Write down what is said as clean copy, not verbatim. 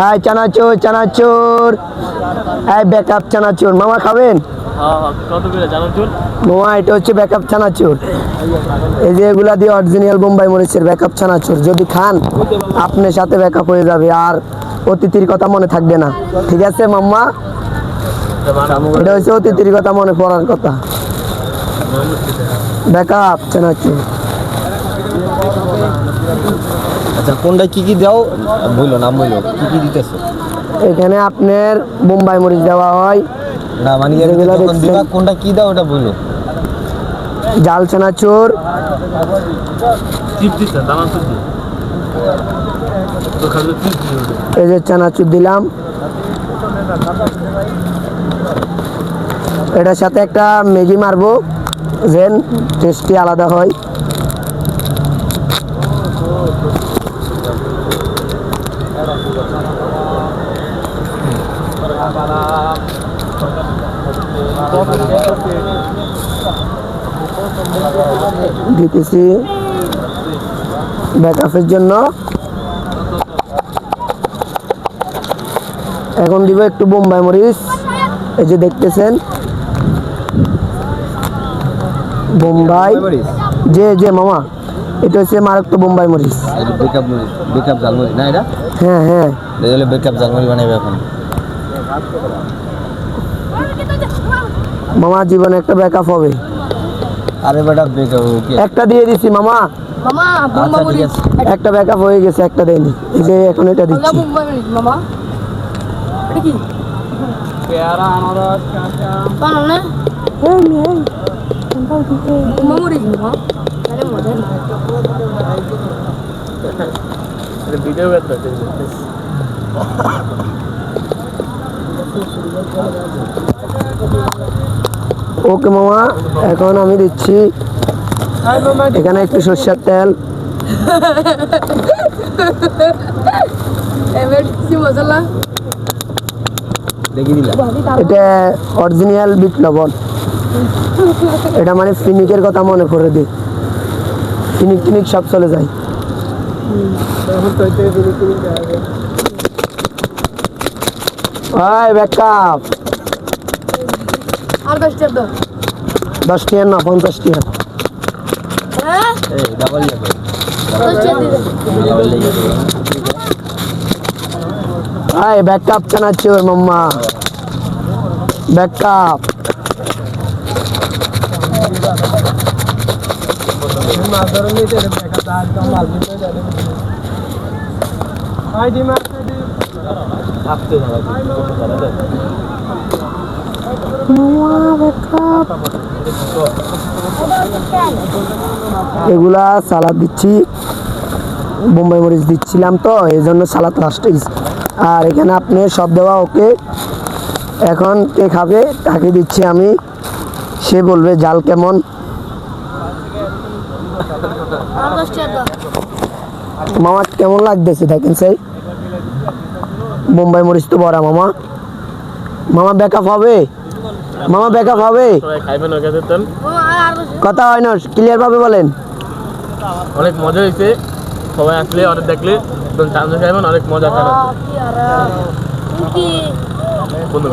এই চানাচুর চানাচুর, এই ব্যাকআপ চানাচুর মামা খাবেন? কত করে চানাচুর? মামা এটা হচ্ছে ব্যাকআপ চানাচুর। এই যে এগুলা দিয়ে অরিজিনাল বোম্বাই মরিচের ব্যাকআপ চানাচুর, যদি খান আপনার সাথে ব্যাকআপ হয়ে যাবে আর অতিথির কথা মনে থাকবে না। ঠিক আছে মাম্মা, এটা হচ্ছে অতিথির কথা মনে পড়ার কথা। ব্যাকআপ চানাচুর। আচ্ছা কোনটা কি কি দাও বললো, নাম বললো কি কি দিতেছো? এখানে আপনার বোম্বাই মরিচ দেওয়া হয়, না মানে যেগুলো যখন দেখছেন। দিবা কোনটা কি দাও ওটা বললো। জাল চানাচুর, চিপ দিচ্ছে চানাচুর দিয়ে তো খালি চিপ দিয়ে এই যে চানাচুর দিলাম, এটার সাথে একটা ম্যাগি মারবো, যেন টেস্টি আলাদা হয়। দিতেছি ব্যাকআপের জন্য। এখন দিব একটু বোম্বাই মরিচ, এই যে দেখতেছেন বোম্বাই। যে যে মামা এটা হচ্ছে মারাত্মক বোম্বাই মরিচ। বেকআপ মরিচ, বেকআপ ঝালমুড়ি না এটা? হ্যাঁ হ্যাঁ, দেখলে বেকআপ ঝালমুড়ি বানাবে এখন। মামা জীবনে একটা ব্যাকআপ হবে। আরে বেটা বেকআপ কি একটা দিয়ে দিছি মামা, মামা বোম্বা আচ্ছা ঠিক মরিচ আছে। একটা ব্যাকআপ হয়ে গেছে, একটা দেয়নি। এই যে এখন এটা আল্লাহ দিচ্ছি। বোম্বা মরিচ মামা, এটা কি পেয়ারা আনারস কাঁচা পানো না? বোম্বা মরিচ মামা, আরে মজা না। এটা ভিডিও করতে ওকে মামা, এখন আমি দিচ্ছি এখানে একটু সরষের তেল, এবার কি মশলা? দেখি দিলা এটা অরিজিনাল বিট লবণ। এটা মানে ফিনিকের কথা মনে করে দিই, ফিনিক টিনিক সব চলে যায়। ভাই ব্যাকআপ আর 10 টাকা দাও। 10 টাকা না 50 টাকা। হ্যাঁ এই ডাবল ইয়া 10 টাকা দিয়ে দাও। ডাবল ইয়া ভাই ব্যাকআপ চানাচুর মাম্মা, ব্যাকআপ। ভাবতে হবে এগুলা সালাদ দিচ্ছি, বোম্বাই মরিচ দিচ্ছিলাম তো এই জন্য সালাদ লাস্টে। আর এখানে আপনি সব দেওয়া ওকে। এখন কে খাবে তাকে দিচ্ছি আমি, সে বলবে জাল কেমন। আর 10 টাকা দাও। মামা কেমন লাগতেছে দেখেন সেই বোম্বাই মরিচ তো বড়া। মামা মামা ব্যাকআপ হবে, মামা ব্যাকআপ হবে। সবাই খাইবেন ওকে দিতেন। মামা আর 10 কথা হয় না, ক্লিয়ার ভাবে বলেন। অনেক মজা হয়েছে, সবাই আসলে অনেক দেখলে চানাচুর খাইবেন, অনেক মজা খাবেন কি আর কি বন্ধু।